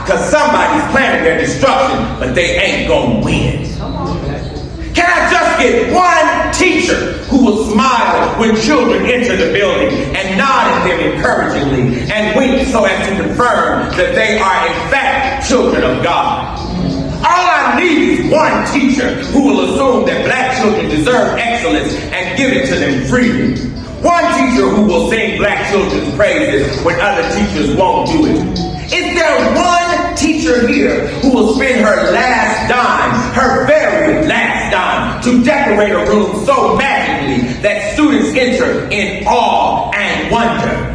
Because somebody's planning their destruction, but they ain't gonna win. Can I just get one teacher who will smile when children enter the building and nod at them encouragingly and wink so as to confirm that they are in fact children of God? All I need is one teacher who will assume that black children deserve excellence and give it to them freely. One teacher who will sing black children's praises when other teachers won't do it. Is there one teacher here who will spend her last dime, her very last dime, to decorate a room so magically that students enter in awe and wonder?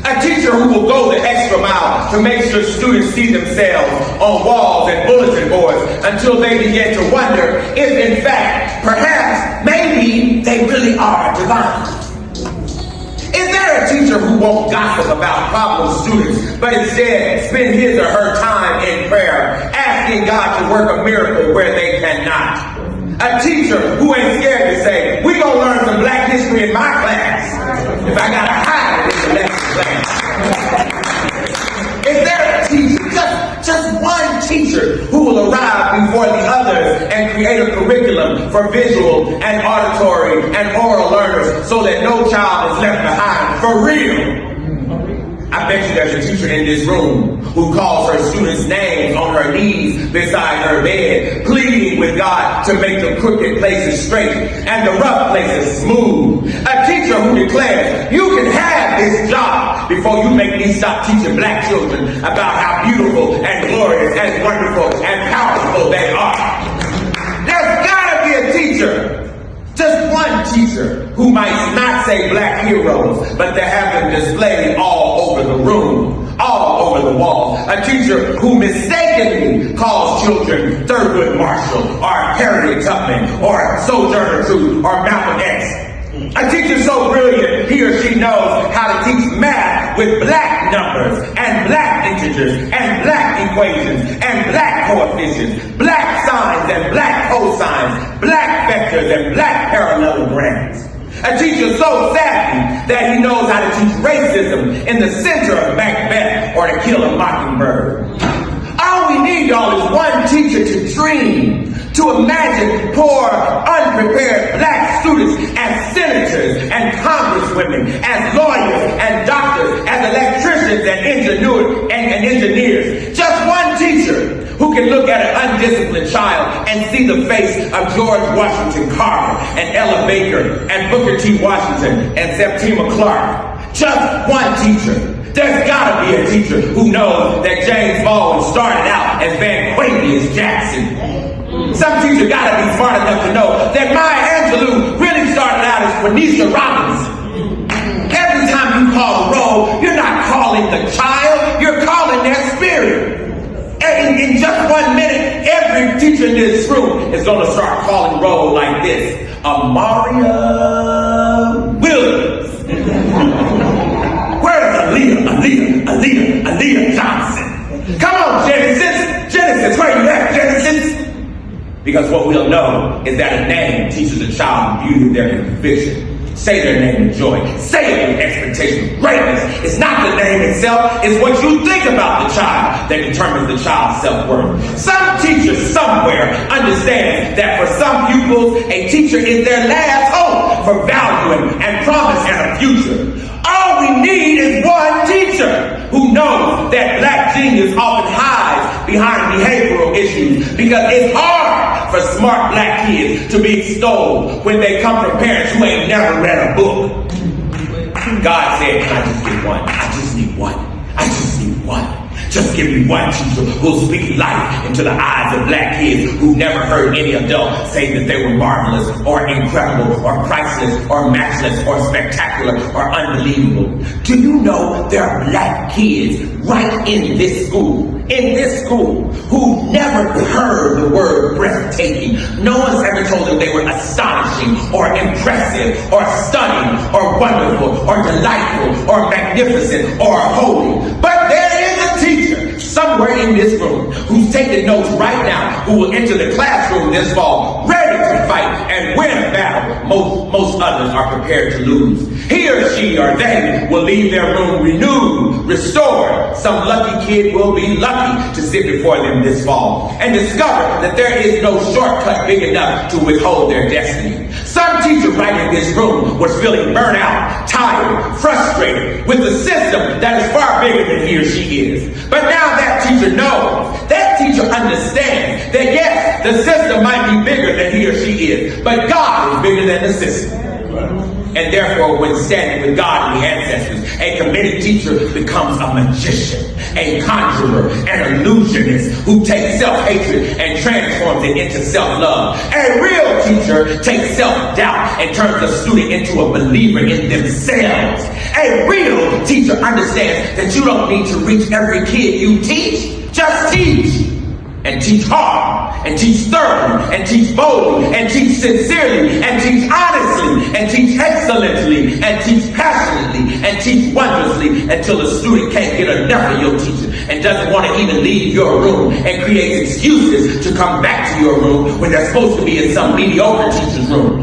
A teacher who will go the extra mile to make sure students see themselves on walls and bulletin boards until they begin to wonder if in fact, perhaps, maybe they really are divine. Is there a teacher who won't gossip about problem students, but instead spend his or her time in prayer, asking God to work a miracle where they cannot? A teacher who ain't scared to say, we gonna learn some black history in my class if I gotta hide it in the lesson plan. Is there a teacher, just one teacher, who will arrive before the others and create a curriculum for visual and auditory and oral learners so that no child is left behind for real? I bet you there's a teacher in this room who calls her students' names on her knees beside her bed, pleading with God to make the crooked places straight and the rough places smooth. A teacher who declares, you can have this job before you make me stop teaching black children about how beautiful and glorious and wonderful and powerful they are. There's gotta be a teacher. Just one teacher who might not say black heroes, but to have them displayed all over the room, all over the walls. A teacher who mistakenly calls children Thurgood Marshall or Harriet Tubman or Sojourner Truth or Malcolm X. A teacher so brilliant he or she knows how to teach math with black numbers and black integers and black equations and black coefficients, black sines and black cosines, black vectors and black parallelograms. A teacher so savvy that he knows how to teach racism in the center of Macbeth or To Kill a Mockingbird. All we need, y'all, is one teacher to dream, to imagine poor, unprepared black students as senators and congresswomen, as lawyers and doctors, as electricians and engineers. Just one teacher who can look at an undisciplined child and see the face of George Washington Carver and Ella Baker and Booker T. Washington and Septima Clark. Just one teacher. There's gotta be a teacher who knows that James Baldwin started out as Van Quavius Jackson. Some teacher gotta be smart enough to know that Maya Angelou really started out as Quenisha Robinson. Every time you call the roll, you're not calling the child, you're calling their spirit. And in just 1 minute, every teacher in this room is gonna start calling roll like this. Amaria Williams. Where's Aaliyah Johnson? Come on, Genesis, where you at, Genesis? Because what we'll know is that a name teaches a child the beauty of their conviction. Say their name with joy. Say it with expectation of greatness. It's not the name itself, it's what you think about the child that determines the child's self-worth. Some teacher somewhere understands that for some pupils, a teacher is their last hope for value and promise and a future. All we need is one teacher who knows that black genius often hides behind behavioral issues because it's hard for smart black kids to be extolled when they come from parents who ain't never read a book. God said, can I just get one? I just need one. I just need one. Just give me one teacher who'll speak life into the eyes of black kids who've never heard any adult say that they were marvelous or incredible or priceless or matchless or spectacular or unbelievable. Do you know there are black kids right in this school, who never heard the word breathtaking? No one's ever told them they were astonishing or impressive or stunning or wonderful or delightful or magnificent or holy. But there is a teacher somewhere in this room who's taking notes right now, who will enter the classroom this fall ready to fight and win a battle most others are prepared to lose. He or she or they will leave their room renewed, restored. Some lucky kid will be lucky to sit before them this fall and discover that there is no shortcut big enough to withhold their destiny. Some teacher right in this room was feeling burnt out, tired, frustrated with a system that is far bigger than he or she is. But now that teacher knows, that teacher understands that yes, the system might be bigger than he or she is, but God is bigger than the system. And therefore, when standing with God and the ancestors, a committed teacher becomes a magician, a conjurer, an illusionist who takes self-hatred and transforms it into self-love. A real teacher takes self-doubt and turns a student into a believer in themselves. A real teacher understands that you don't need to reach every kid you teach. Just teach. And teach hard, and teach thoroughly, and teach boldly, and teach sincerely, and teach honestly, and teach excellently, and teach passionately, and teach wondrously until the student can't get enough of your teaching and doesn't want to even leave your room and creates excuses to come back to your room when they're supposed to be in some mediocre teacher's room.